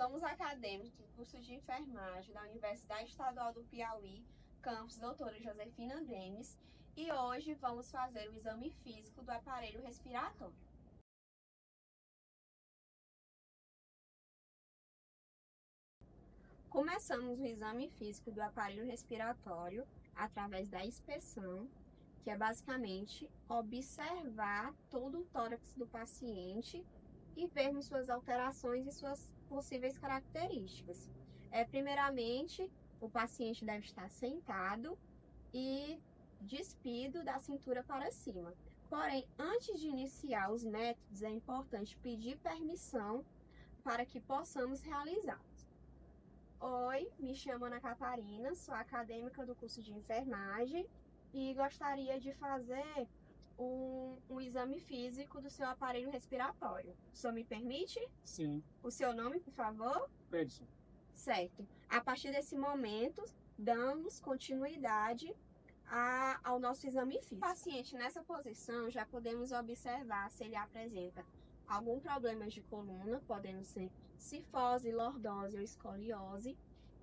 Somos acadêmicos do curso de enfermagem da Universidade Estadual do Piauí, campus Doutora Josefina Demes, e hoje vamos fazer o exame físico do aparelho respiratório. Começamos o exame físico do aparelho respiratório através da inspeção, que é basicamente observar todo o tórax do paciente e vermos suas alterações e suas possíveis características. Primeiramente, o paciente deve estar sentado e despido da cintura para cima. Porém, antes de iniciar os métodos, é importante pedir permissão para que possamos realizar. Oi, me chamo Ana Catarina, sou acadêmica do curso de enfermagem e gostaria de fazer um exame físico do seu aparelho respiratório. O senhor me permite? Sim. O seu nome, por favor? Edson. Certo. A partir desse momento, damos continuidade ao nosso exame físico. O paciente nessa posição, já podemos observar se ele apresenta algum problema de coluna, podendo ser cifose, lordose ou escoliose.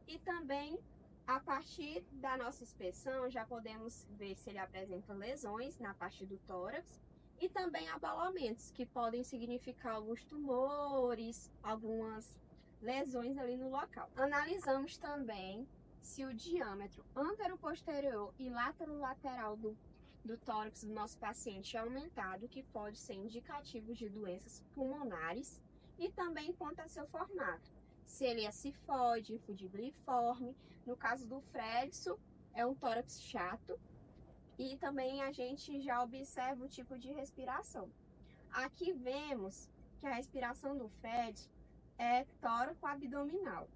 E também, a partir da nossa inspeção, já podemos ver se ele apresenta lesões na parte do tórax e também abalamentos, que podem significar alguns tumores, algumas lesões ali no local. Analisamos também se o diâmetro antero-posterior e lateral do tórax do nosso paciente é aumentado, que pode ser indicativo de doenças pulmonares, e também quanto a seu formato, se ele é cifoide, infundibuliforme. No caso do Fredson, é um tórax chato, e também a gente já observa o tipo de respiração. Aqui vemos que a respiração do Fredson é tóraco-abdominal,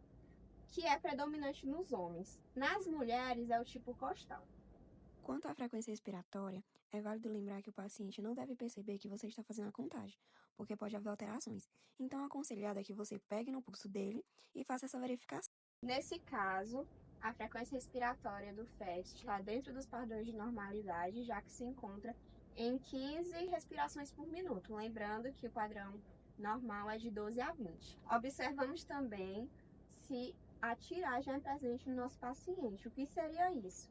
que é predominante nos homens. Nas mulheres é o tipo costal. Quanto à frequência respiratória, é válido lembrar que o paciente não deve perceber que você está fazendo a contagem, porque pode haver alterações. Então, aconselhado é que você pegue no pulso dele e faça essa verificação. Nesse caso, a frequência respiratória do Fredson está dentro dos padrões de normalidade, já que se encontra em 15 respirações por minuto. Lembrando que o padrão normal é de 12 a 20. Observamos também se a tiragem é presente no nosso paciente. O que seria isso?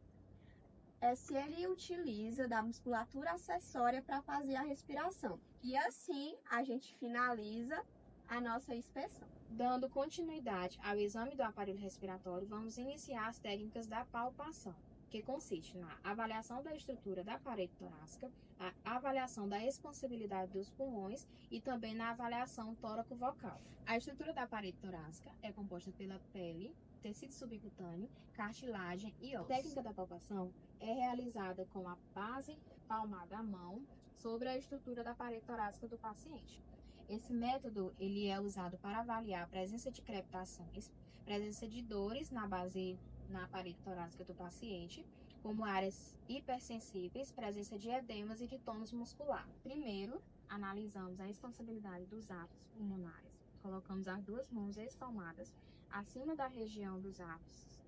É se ele utiliza da musculatura acessória para fazer a respiração. E assim a gente finaliza a nossa inspeção. Dando continuidade ao exame do aparelho respiratório, vamos iniciar as técnicas da palpação, que consiste na avaliação da estrutura da parede torácica, a avaliação da expansibilidade dos pulmões e também na avaliação tóraco-vocal. A estrutura da parede torácica é composta pela pele, tecido subcutâneo, cartilagem e osso. A técnica da palpação é realizada com a base palmar da mão sobre a estrutura da parede torácica do paciente. Esse método ele é usado para avaliar a presença de crepitações, presença de dores na parede torácica do paciente, como áreas hipersensíveis, presença de edemas e de tônus muscular. Primeiro, analisamos a expansibilidade dos ápices pulmonares. Colocamos as duas mãos espalmadas acima da região dos ápices.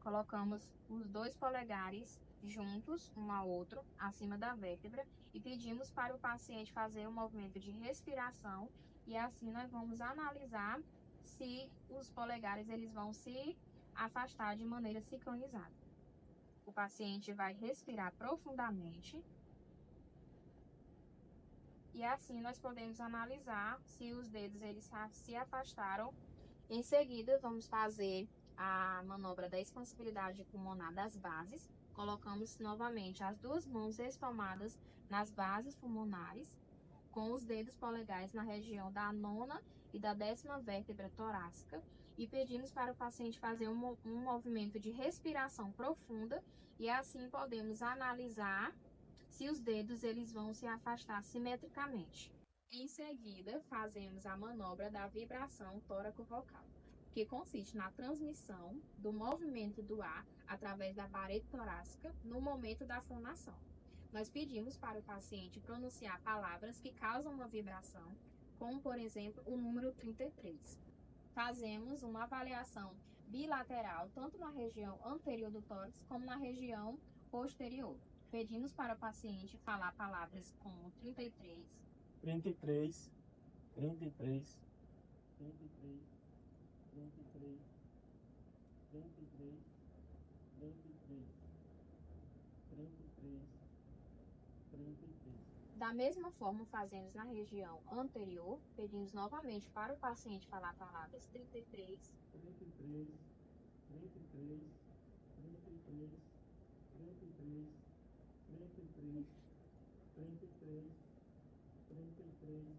Colocamos os dois polegares juntos, um ao outro, acima da vértebra, e pedimos para o paciente fazer um movimento de respiração, e assim nós vamos analisar se os polegares eles vão se afastar de maneira sincronizada. O paciente vai respirar profundamente, e assim nós podemos analisar se os dedos eles se afastaram. Em seguida, vamos fazer a manobra da expansibilidade pulmonar das bases. Colocamos novamente as duas mãos espalmadas nas bases pulmonares, com os dedos polegares na região da 9ª e da 10ª vértebra torácica, e pedimos para o paciente fazer um movimento de respiração profunda, e assim podemos analisar se os dedos eles vão se afastar simetricamente. Em seguida, fazemos a manobra da vibração tóraco-vocal, que consiste na transmissão do movimento do ar através da parede torácica no momento da fonação. Nós pedimos para o paciente pronunciar palavras que causam uma vibração, como, por exemplo, o número 33. Fazemos uma avaliação bilateral, tanto na região anterior do tórax, como na região posterior. Pedimos para o paciente falar palavras como 33, 33, 33, 33, Da mesma forma fazemos na região anterior, pedimos novamente para o paciente falar palavras 33, 33, 33, 33, 33, 33, 33, 33,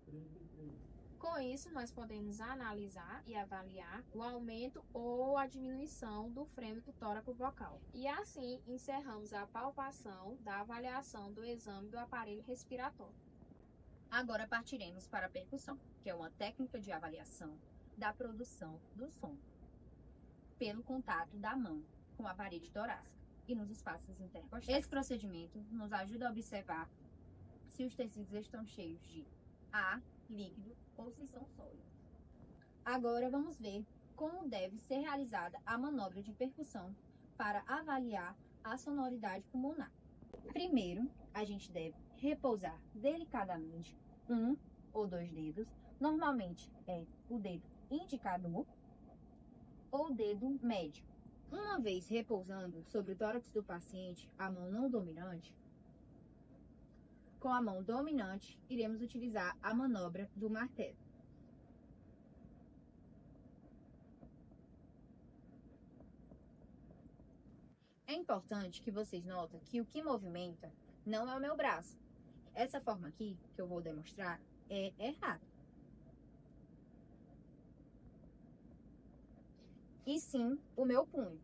33. Com isso, nós podemos analisar e avaliar o aumento ou a diminuição do frêmito tóraco-vocal. E assim, encerramos a palpação da avaliação do exame do aparelho respiratório. Agora partiremos para a percussão, que é uma técnica de avaliação da produção do som pelo contato da mão com a parede torácica e nos espaços intercostais. Esse procedimento nos ajuda a observar se os tecidos estão cheios de ar, líquido ou se são sólidos. Agora vamos ver como deve ser realizada a manobra de percussão para avaliar a sonoridade pulmonar. Primeiro, a gente deve repousar delicadamente um ou dois dedos, normalmente é o dedo indicador ou dedo médio. Uma vez repousando sobre o tórax do paciente, a mão não dominante, com a mão dominante, iremos utilizar a manobra do martelo. É importante que vocês notem que o que movimenta não é o meu braço. Essa forma aqui, que eu vou demonstrar, é errada. E sim, o meu punho.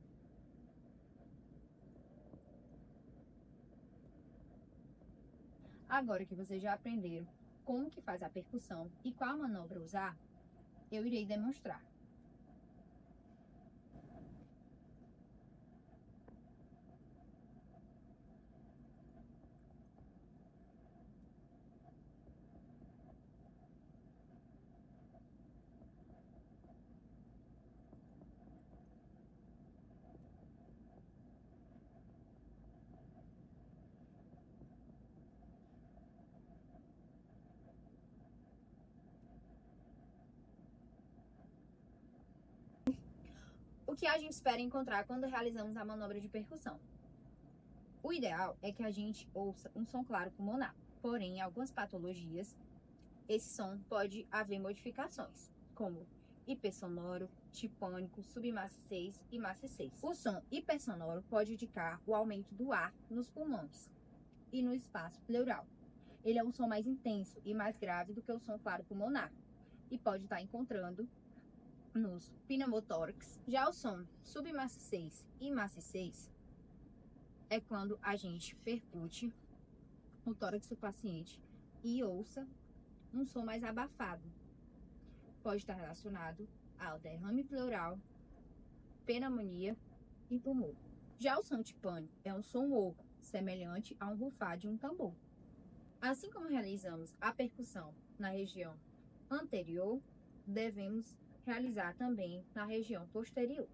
Agora que vocês já aprenderam como que faz a percussão e qual manobra usar, eu irei demonstrar. O que a gente espera encontrar quando realizamos a manobra de percussão? O ideal é que a gente ouça um som claro pulmonar, porém, em algumas patologias, esse som pode haver modificações, como hipersonoro, tipânico, submassa 6 e massa 6. O som hipersonoro pode indicar o aumento do ar nos pulmões e no espaço pleural. Ele é um som mais intenso e mais grave do que o som claro pulmonar e pode estar encontrando nos pneumotórax. Já o som submassa 6 e massa 6 é quando a gente percute o tórax do paciente e ouça um som mais abafado. Pode estar relacionado ao derrame pleural, pneumonia e tumor. Já o som tipânico é um som oco, semelhante a um rufar de um tambor. Assim como realizamos a percussão na região anterior, devemos realizar também na região posterior.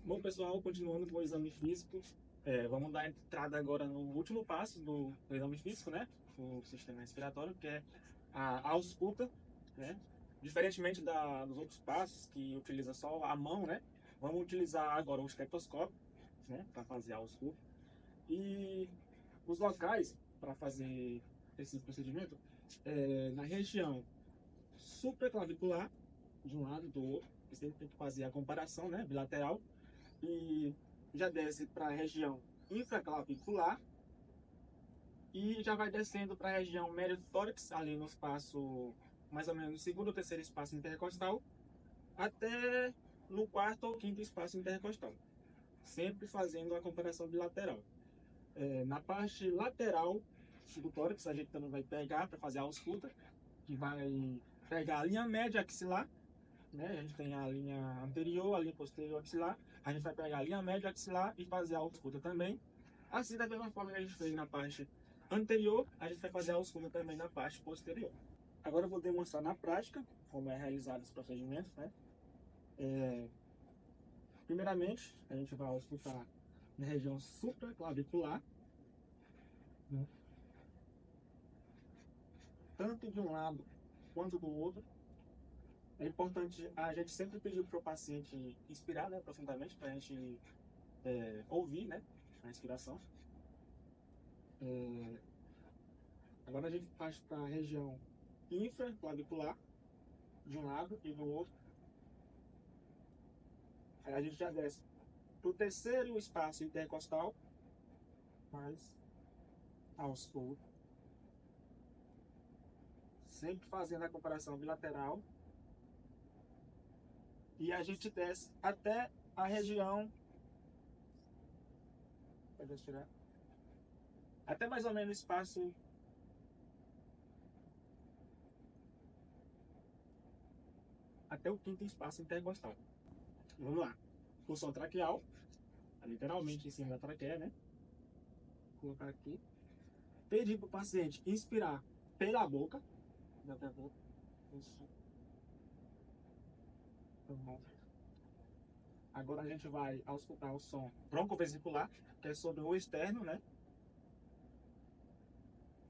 Bom, pessoal, continuando com o exame físico, vamos dar entrada agora no último passo do exame físico, né? O sistema respiratório, que é a ausculta, né? Diferentemente dos outros passos, que utiliza só a mão, né? Vamos utilizar agora o estetoscópio, né? Para fazer a ausculta. E os locais para fazer esse procedimento na região supraclavicular, de um lado e do outro, que sempre tem que fazer a comparação, né? Bilateral. E já desce para a região infraclavicular e já vai descendo para a região médio-tórax, ali no espaço, mais ou menos no segundo ou terceiro espaço intercostal, até no quarto ou quinto espaço intercostal, sempre fazendo a comparação bilateral. Na parte lateral do tórax, a gente também vai pegar para fazer a ausculta, que vai pegar a linha média axilar, né? A gente tem a linha anterior, a linha posterior axilar. A gente vai pegar a linha média axilar e fazer a ausculta também. Assim, da mesma forma que a gente fez na parte anterior, a gente vai fazer a ausculta também na parte posterior. Agora eu vou demonstrar na prática como é realizado esse procedimento, né? Primeiramente, a gente vai auscultar na região supraclavicular, né? Tanto de um lado quanto do outro. É importante a gente sempre pedir para o paciente inspirar, né, profundamente, para a gente ouvir, né, a inspiração. Agora a gente faz para a região infraclavicular, de um lado e do outro. Aí a gente já desce para o terceiro espaço intercostal, mas aos poucos. Sempre fazendo a comparação bilateral. E a gente desce até a região. Pode tirar. Até mais ou menos o espaço. Até o quinto espaço intercostal. Vamos lá. Função traqueal. Literalmente em cima da traqueia, né? Vou colocar aqui. Pedir para o paciente inspirar pela boca. Isso. Agora a gente vai auscultar o som broncovesicular, que é sobre o externo, né?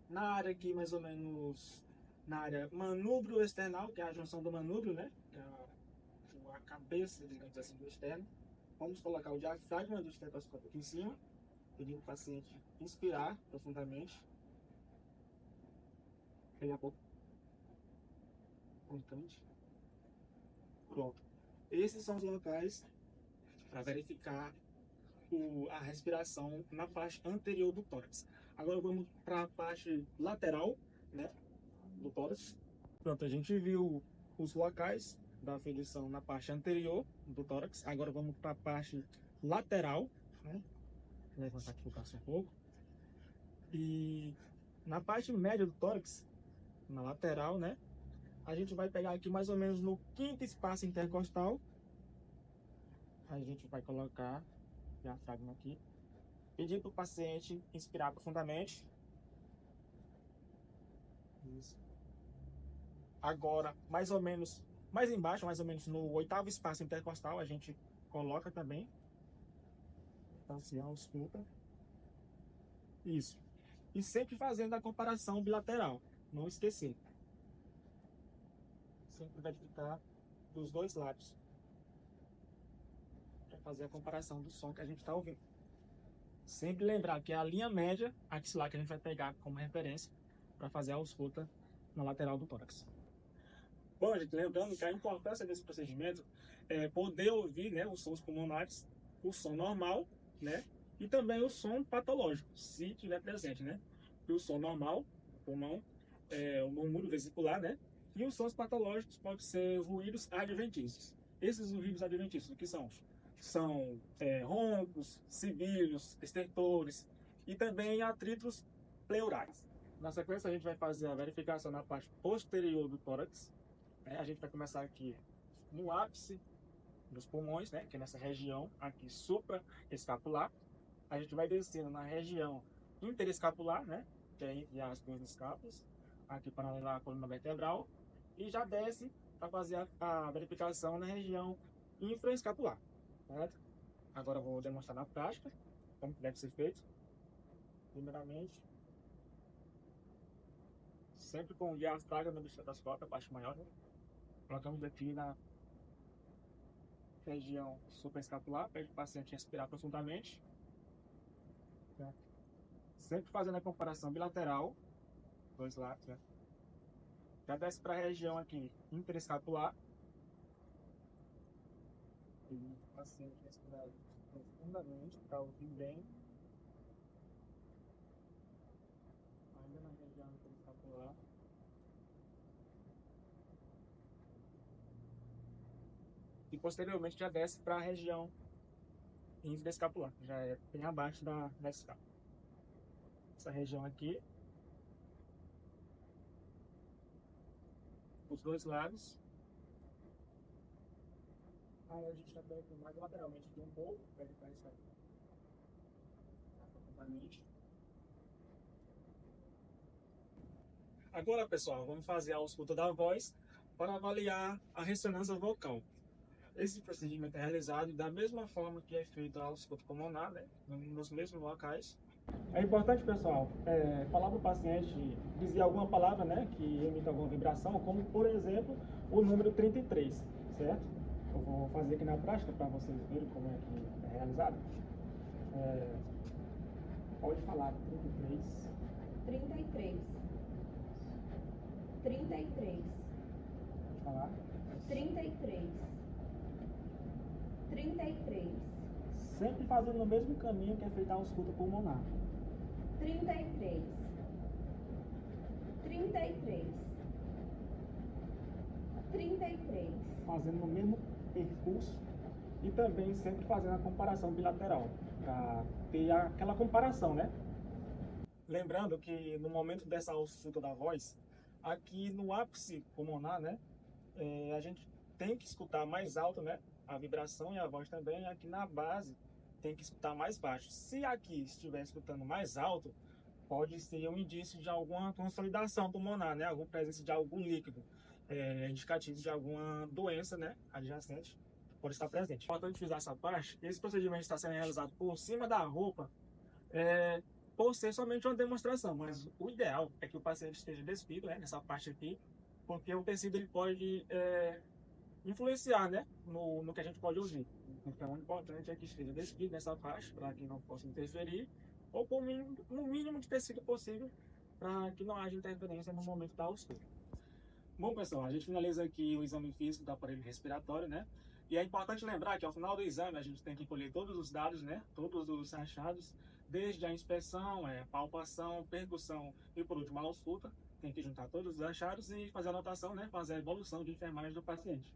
Na área aqui, mais ou menos, na área manúbrio external, que é a junção do manúbrio, né? Que é a cabeça, digamos assim, do externo. Vamos colocar o diafragma do estetoscópio aqui em cima, pedindo para o paciente inspirar profundamente. Pega a boca. Pronto. Esses são os locais para verificar a respiração na parte anterior do tórax. Agora vamos para a parte lateral, né, do tórax. Pronto, a gente viu os locais da aferição na parte anterior do tórax. Agora vamos para a parte lateral, né? Vou levantar aqui o braço um pouco. E na parte média do tórax, na lateral, né, a gente vai pegar aqui mais ou menos no quinto espaço intercostal. A gente vai colocar o diafragma aqui. Pedir para o paciente inspirar profundamente. Isso. Agora, mais ou menos, mais embaixo, mais ou menos no oitavo espaço intercostal, a gente coloca também. Facial, ausculta. Isso. E sempre fazendo a comparação bilateral. Não esquecer. Sempre verificar dos dois lados. Para fazer a comparação do som que a gente está ouvindo. Sempre lembrar que é a linha média axilar que a gente vai pegar como referência para fazer a ausculta na lateral do tórax. Bom, gente, lembrando que a importância desse procedimento é poder ouvir, né, os sons pulmonares, o som normal, né, e também o som patológico, se tiver presente, né. E o som normal, o pulmão, o murmúrio vesicular, né, e os sons patológicos podem ser ruídos adventícios. Esses ruídos adventícios, o que são? São roncos, sibilhos, estertores e também atritos pleurais. Na sequência, a gente vai fazer a verificação na parte posterior do tórax. A gente vai começar aqui no ápice dos pulmões, né, que é nessa região aqui supraescapular. A gente vai descendo na região interescapular, né, que é entre as duas escápulas, aqui paralela à coluna vertebral, e já desce para fazer a verificação na região infraescapular. Certo? Agora eu vou demonstrar na prática como deve ser feito. Primeiramente, sempre com o diafragma no estetoscópio, a parte maior, né? Colocamos aqui na região supraescapular, para o paciente respirar profundamente. Certo? Sempre fazendo a comparação bilateral, dois lados, né? Já desce para a região aqui interescapular. E o paciente respirar profundamente para ouvir bem. Ainda na região interescapular. E posteriormente já desce para a região infraescapular, já é bem abaixo da escápula. Essa região aqui, os dois lados. Aí a gente já pega mais lateralmente aqui um pouco, para evitar essa exatamente. Agora, pessoal, vamos fazer a ausculta da voz para avaliar a ressonância vocal. Esse procedimento é realizado da mesma forma que é feito a ausculta pulmonar, né? Nos mesmos locais. É importante, pessoal, falar para o paciente dizer alguma palavra, né, que emita alguma vibração, como, por exemplo, o número 33, certo? Eu vou fazer aqui na prática para vocês verem como é que é realizado. Pode falar 33. 33. 33. Pode falar. 33. 33. Sempre fazendo no mesmo caminho que é feita a ausculta pulmonar. 33. 33. 33. Fazendo no mesmo percurso e também sempre fazendo a comparação bilateral, para ter aquela comparação, né? Lembrando que no momento dessa ausculta da voz, aqui no ápice pulmonar, né, a gente tem que escutar mais alto, né, a vibração e a voz também. Aqui na base tem que escutar mais baixo. Se aqui estiver escutando mais alto, pode ser um indício de alguma consolidação pulmonar, né, alguma presença de algum líquido, indicativo de alguma doença, né, adjacente, que pode estar presente. É importante frisar essa parte. Esse procedimento está sendo realizado por cima da roupa, por ser somente uma demonstração, mas o ideal é que o paciente esteja despido, né, nessa parte aqui, porque o tecido ele pode influenciar, né, no que a gente pode ouvir. Então, o importante é que esteja despido nessa parte, para que não possa interferir, ou com o mínimo de tecido possível, para que não haja interferência no momento da ausculta. Bom, pessoal, a gente finaliza aqui o exame físico do aparelho respiratório, né? E é importante lembrar que ao final do exame a gente tem que colher todos os dados, né? Todos os achados, desde a inspeção, palpação, percussão e por último a ausculta. Tem que juntar todos os achados e fazer a anotação, né? Fazer a evolução de enfermagem do paciente.